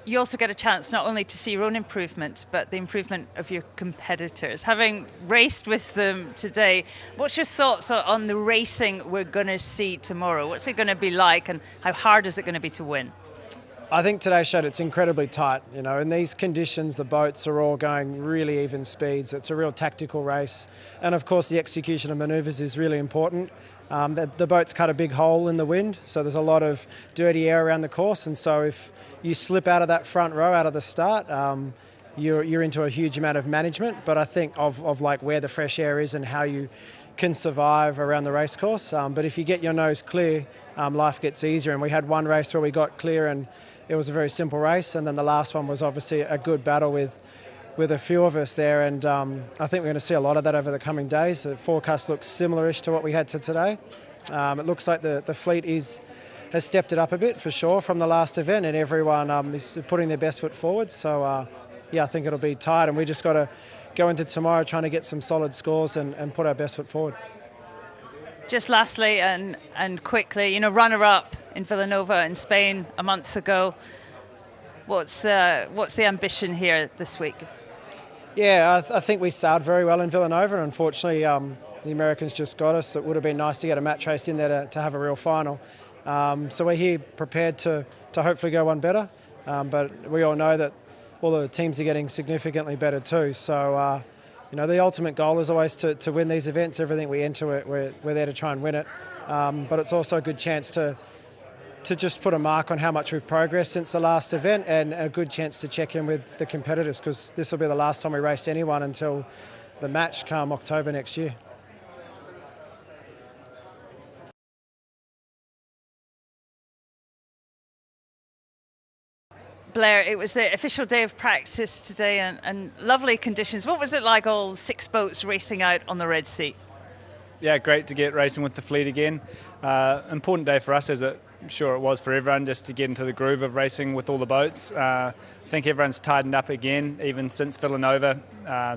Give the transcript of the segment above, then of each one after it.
you also get a chance not only to see your own improvement, but the improvement of your competitors. Having raced with them today, what's your thoughts on the racing we're going to see tomorrow? What's it going to be like, and how hard is it going to be to win? I think today showed it's incredibly tight. In these conditions, the boats are all going really even speeds. It's a real tactical race. And of course, the execution of manoeuvres is really important. The boats cut a big hole in the wind, so there's a lot of dirty air around the course. And so if you slip out of that front row, out of the start, you're into a huge amount of management. But I think of like where the fresh air is and how you can survive around the race course. But if you get your nose clear, life gets easier. And we had one race where we got clear and it was a very simple race, and then the last one was obviously a good battle with a few of us there, and I think we're going to see a lot of that over the coming days. The forecast looks similar-ish to what we had to today. It looks like the fleet has stepped it up a bit for sure from the last event, and everyone is putting their best foot forward. So I think it'll be tight, and we just got to go into tomorrow trying to get some solid scores and put our best foot forward. Just lastly and quickly, runner-up in Villanova in Spain a month ago. What's the ambition here this week? Yeah, I think we sailed very well in Villanova. Unfortunately, the Americans just got us. It would have been nice to get a match race in there to have a real final. So we're here prepared to hopefully go one better. But we all know that all the teams are getting significantly better too. So the ultimate goal is always to win these events. Everything we enter it, we're there to try and win it. But it's also a good chance to just put a mark on how much we've progressed since the last event, and a good chance to check in with the competitors, because this will be the last time we race anyone until the match come October next year. Blair, it was the official day of practice today and lovely conditions. What was it like, all 6 boats racing out on the Red Sea? Yeah, great to get racing with the fleet again. Important day for us, as I'm sure it was for everyone, just to get into the groove of racing with all the boats. I think everyone's tightened up again, even since Villanova.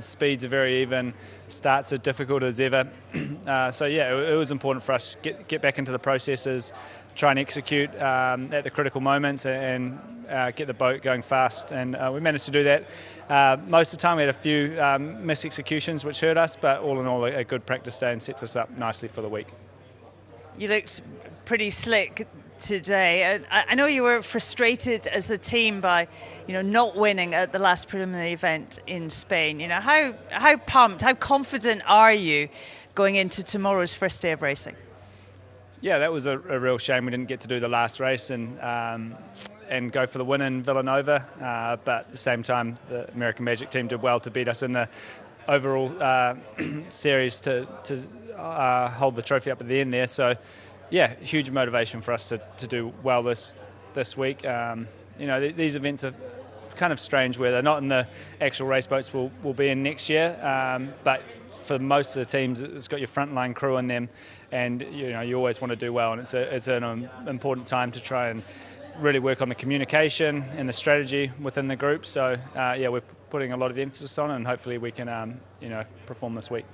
Speeds are very even, starts are difficult as ever. It was important for us to get back into the processes, try and execute at the critical moments, and get the boat going fast. And we managed to do that. Most of the time we had a few missed executions which hurt us, but all in all a good practice day and sets us up nicely for the week. You looked pretty slick today. I know you were frustrated as a team by, not winning at the last preliminary event in Spain. How pumped, how confident are you going into tomorrow's first day of racing? Yeah, that was a real shame we didn't get to do the last race and go for the win in Villanova. But at the same time, the American Magic team did well to beat us in the overall series to hold the trophy up at the end there. So, yeah, huge motivation for us to do well this week. These events are kind of strange where they're not in the actual race boats we'll be in next year. But for most of the teams, it's got your frontline crew in them, and you always want to do well. And it's an important time to try and really work on the communication and the strategy within the group. So, we're putting a lot of emphasis on it, and hopefully we can perform this week.